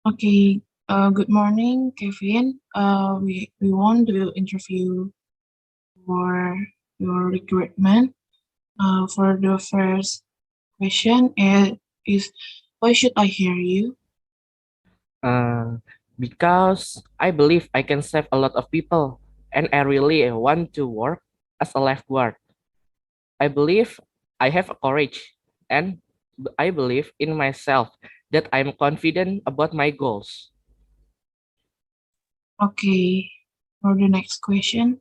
Okay, good morning, Kevin. We want to interview for your recruitment. For the first question is why should I hear you? Uh, because I believe I can save a lot of people, and I really want to work as a lifeguard. I believe I have a courage, and I believe in myself that I'm confident about my goals. Okay, for the next question.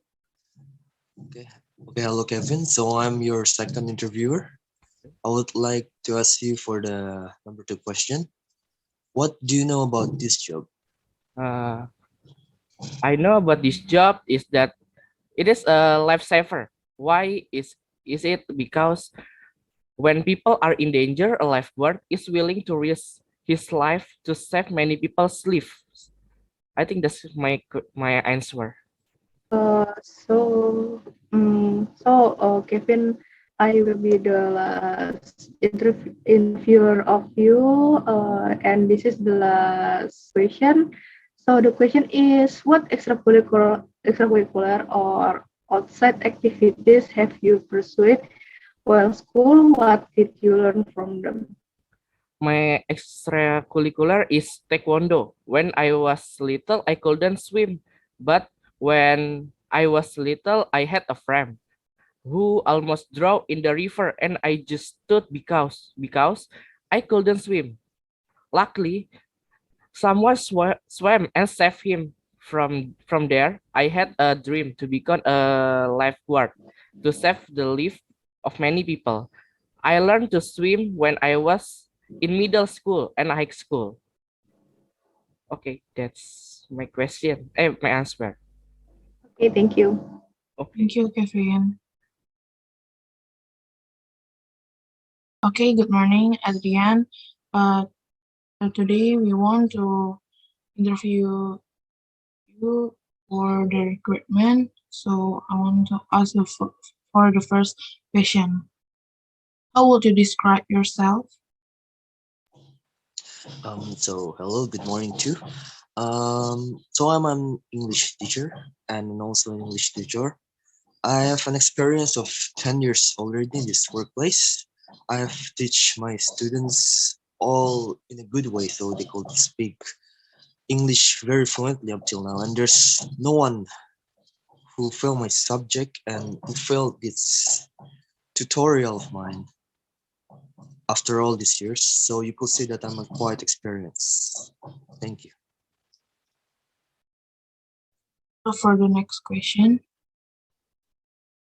Okay. Okay, hello Kevin. So I'm your second interviewer. I would like to ask you for the number two question. What do you know about this job? Uh, I know about this job is that it is a lifesaver. Why is it? Because when people are in danger, a lifeguard is willing to risk his life to save many people's lives. I think that's my answer. So, Kevin, I will be the last interviewer of you, and this is the last question. So the question is, what extracurricular or outside activities have you pursued while school? What did you learn from them? My extracurricular is taekwondo. When I was little, I couldn't swim, but when I was little, I had a friend who almost drowned in the river, and I just stood because I couldn't swim. Luckily, someone swam and saved him. From there, I had a dream to become a lifeguard to save the life of many people. I learned to swim when I was in middle school and high school. Okay, that's my question. My answer. Okay, thank you. Okay. Thank you, Kevin. Okay, good morning, Adrian. Uh, Today we want to interview you for the recruitment. So I want to ask you for the first question. How would you describe yourself? So hello, good morning too. So I'm an English teacher and also an English tutor. I have an experience of 10 years already in this workplace. I have teach my students all in a good way, so they could speak English very fluently up till now. And there's no one who failed my subject and who failed this tutorial of mine after all these years. So you could say that I'm a quite experienced. Thank you. So for the next question,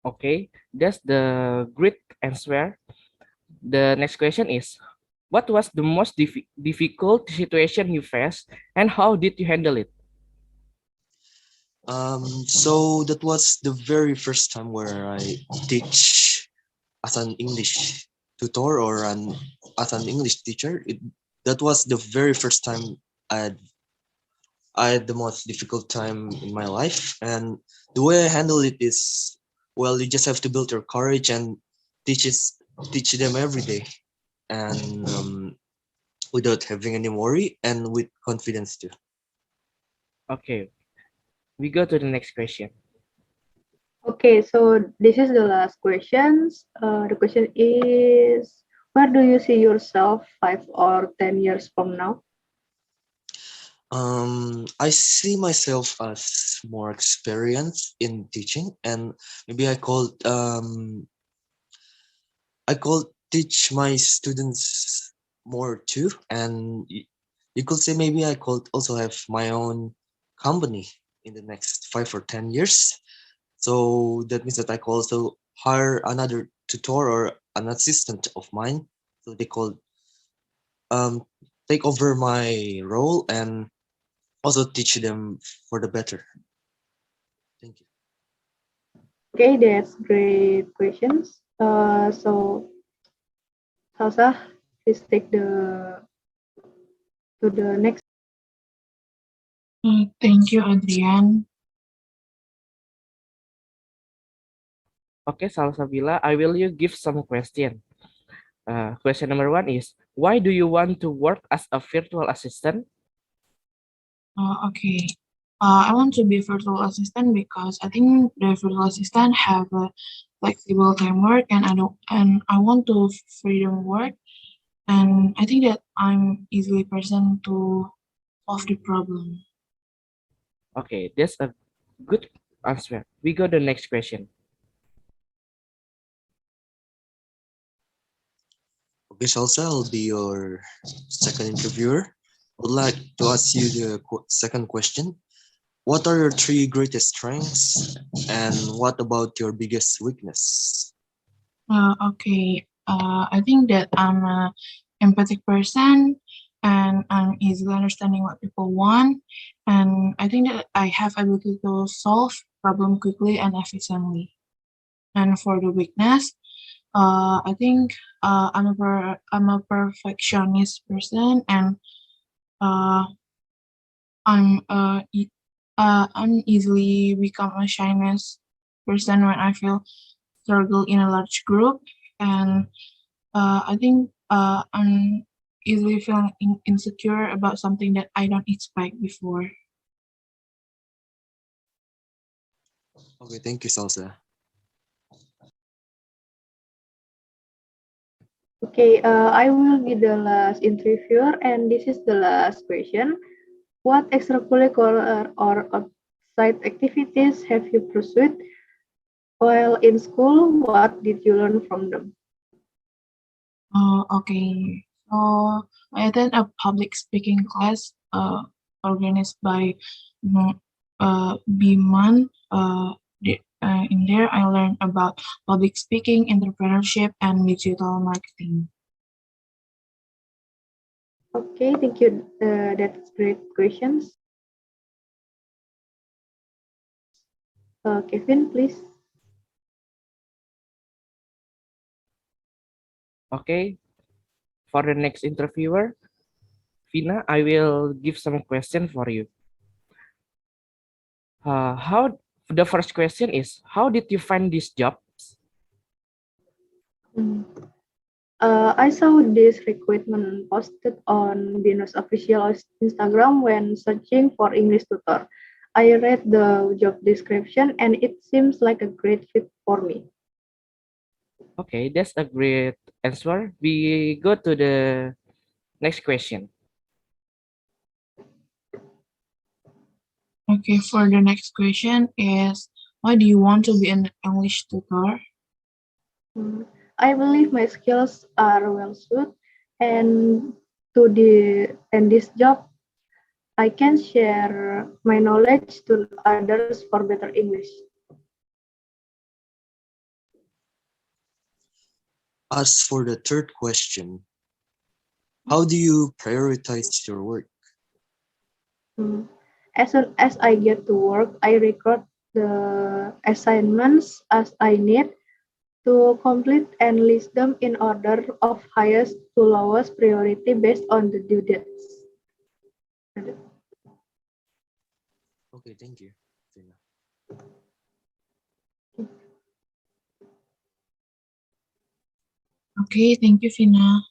Okay, that's the great answer. The next question is, what was the most difficult situation you faced, and how did you handle it? So that was the very first time where I teach as an English tutor or as an English teacher. That was the very first time I I had the most difficult time in my life, and the way I handle it is, well, you just have to build your courage and teach it, teach them every day, and without having any worry and with confidence too. Okay, we go to the next question. Okay, so this is the last questions. The question is, where do you see yourself 5 or 10 years from now? I see myself as more experienced in teaching, and maybe I could teach my students more too, and you could say maybe I could also have my own company in the next 5 or 10 years. So that means that I could also hire another tutor or an assistant of mine, so they could um, take over my role and also teach them for the better. Thank you. Okay, that's great questions. Salsa, please take the to the next. thank you, Adrian. Okay, Salsabila, I will you give some question. Question number one is, why do you want to work as a virtual assistant? Okay. I want to be virtual assistant because I think the virtual assistant have a flexible time work and I want to freedom work and I think that I'm easily person to solve the problem. Okay, that's a good answer. We go to the next question. Okay, Salsa, I'll be your second interviewer. I would like to ask you the second question. What are your three greatest strengths, and what about your biggest weakness? Okay. I think that I'm a empathic person and I'm easily understanding what people want. And I think that I have ability to solve problem quickly and efficiently. And for the weakness, I think I'm a perfectionist person and uh, I'm easily become a shyness person when I feel struggle in a large group and I think I'm easily feeling insecure about something that I don't expect before. Okay, thank you, Salsa. Okay, I will be the last interviewer, and this is the last question. What extracurricular or outside activities have you pursued while in school? What did you learn from them? Okay, so I attend a public speaking class organized by BMAN. In there, I learned about public speaking, entrepreneurship, and digital marketing. Okay, thank you. That's great questions. Kevin, please. Okay, for the next interviewer, Vina, I will give some question for you. How the first question is, how did you find this job? Mm. I saw this recruitment posted on Binus official Instagram when searching for English tutor. I read the job description and it seems like a great fit for me. Okay, that's a great answer. We go to the next question. Okay, for the next question is, why do you want to be an English tutor? Mm, I believe my skills are well suited and this job I can share my knowledge to others for better English. As for the third question, how do you prioritize your work? Mm. As soon as I get to work, I record the assignments as I need to complete and list them in order of highest to lowest priority based on the due dates. Okay, thank you, Vina. Okay, thank you, Vina.